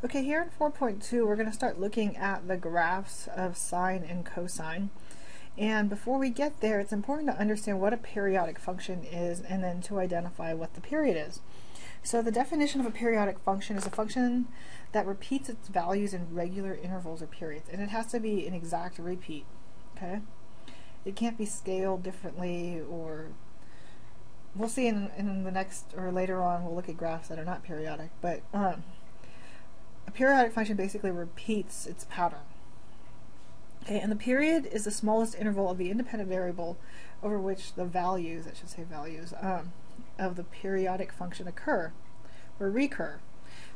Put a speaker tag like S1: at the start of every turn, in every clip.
S1: Okay, here in 4.2 we're going to start looking at the graphs of sine and cosine. And before we get there, it's important to understand what a periodic function is and then to identify what the period is. So the definition of a periodic function is a function that repeats its values in regular intervals or periods, and it has to be an exact repeat. Okay? It can't be scaled differently, or we'll see in the next or later on we'll look at graphs that are not periodic, but a periodic function basically repeats its pattern. Okay, and the period is the smallest interval of the independent variable over which the values, I should say values, of the periodic function occur or recur.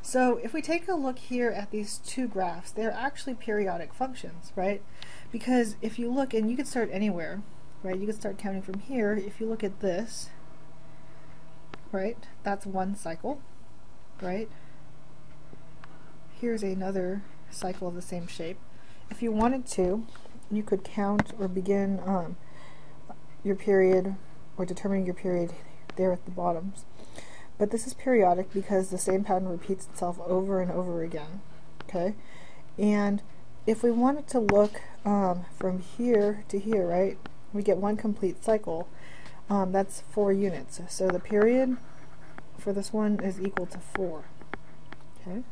S1: So if we take a look here at these two graphs, they're actually periodic functions, right? Because if you look, and you can start anywhere, right? You can start counting from here. If you look at this, right, that's one cycle, right? Here's another cycle of the same shape. If you wanted to, you could count or begin your period or determining your period there at the bottoms. But this is periodic because the same pattern repeats itself over and over again. Okay? And if we wanted to look from here to here, right, we get one complete cycle. That's 4 units. So the period for this one is equal to 4. Okay?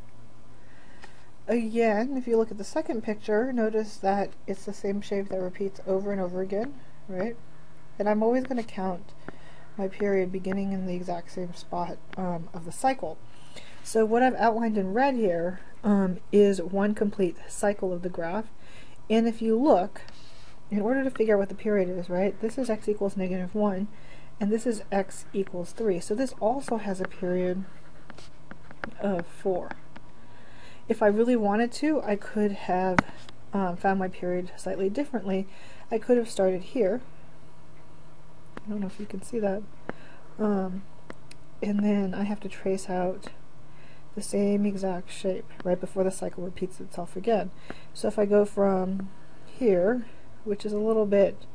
S1: Again, if you look at the second picture, notice that it's the same shape that repeats over and over again, right? And I'm always going to count my period beginning in the exact same spot of the cycle. So what I've outlined in red here is one complete cycle of the graph. And if you look, in order to figure out what the period is, right, this is x equals -1, and this is x equals 3. So this also has a period of 4. If I really wanted to, I could have found my period slightly differently. I could have started here. I don't know if you can see that. And then I have to trace out the same exact shape right before the cycle repeats itself again. So if I go from here, which is a little bit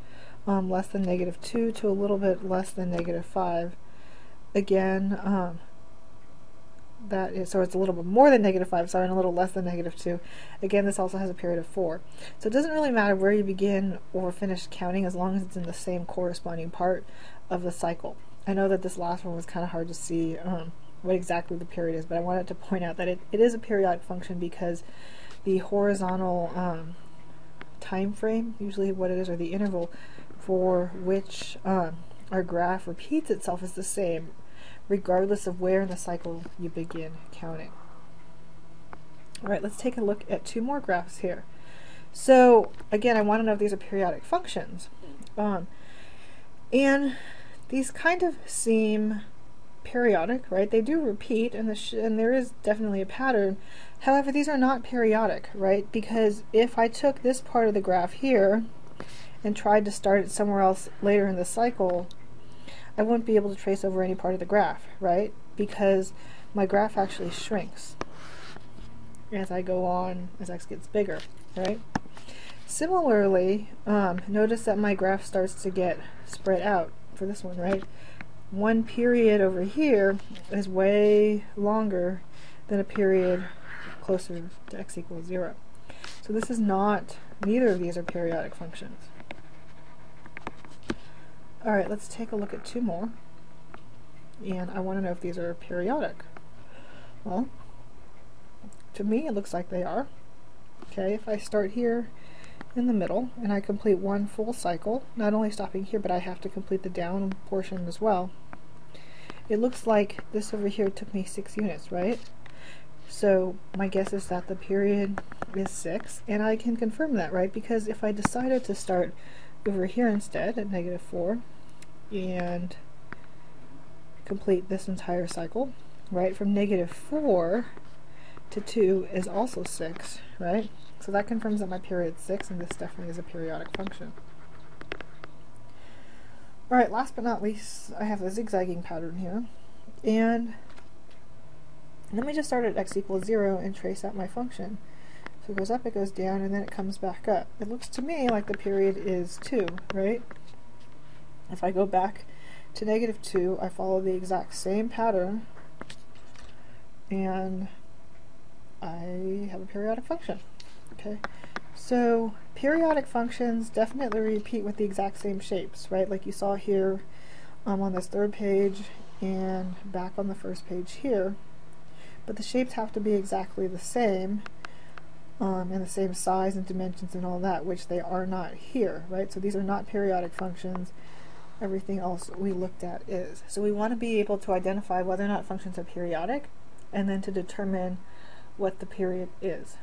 S1: less than -2 to a little bit less than -5, again, that is, so it's a little bit more than -5, sorry, and a little less than -2. Again, this also has a period of 4. So it doesn't really matter where you begin or finish counting as long as it's in the same corresponding part of the cycle. I know that this last one was kind of hard to see what exactly the period is, but I wanted to point out that it is a periodic function because the horizontal time frame, usually what it is, or the interval for which our graph repeats itself is the same, regardless of where in the cycle you begin counting. Alright, let's take a look at 2 more graphs here. So again, I want to know if these are periodic functions. And these kind of seem periodic, right? They do repeat, and there is definitely a pattern. However, these are not periodic, right? Because if I took this part of the graph here and tried to start it somewhere else later in the cycle, I wouldn't be able to trace over any part of the graph, right? Because my graph actually shrinks as I go on, as x gets bigger, right? Similarly, notice that my graph starts to get spread out for this one, right? One period over here is way longer than a period closer to x equals 0. So this is not, neither of these are periodic functions. Alright, let's take a look at 2 more. And I want to know if these are periodic. Well, to me it looks like they are. Okay, if I start here in the middle and I complete one full cycle, not only stopping here, but I have to complete the down portion as well, it looks like this over here took me 6 units, right? So my guess is that the period is 6, and I can confirm that, right? Because if I decided to start over here instead at -4 and complete this entire cycle, right, from -4 to 2 is also 6, right? So that confirms that my period is 6, and this definitely is a periodic function. Alright, last but not least, I have a zigzagging pattern here, and let me just start at x equals 0 and trace out my function. So it goes up, it goes down, and then it comes back up. It looks to me like the period is 2, right? If I go back to -2, I follow the exact same pattern, and I have a periodic function. Okay, so periodic functions definitely repeat with the exact same shapes, right? Like you saw here on this third page and back on the first page here. But the shapes have to be exactly the same and the same size and dimensions and all that, which they are not here, right? So these are not periodic functions. Everything else we looked at is. So we want to be able to identify whether or not functions are periodic and then to determine what the period is.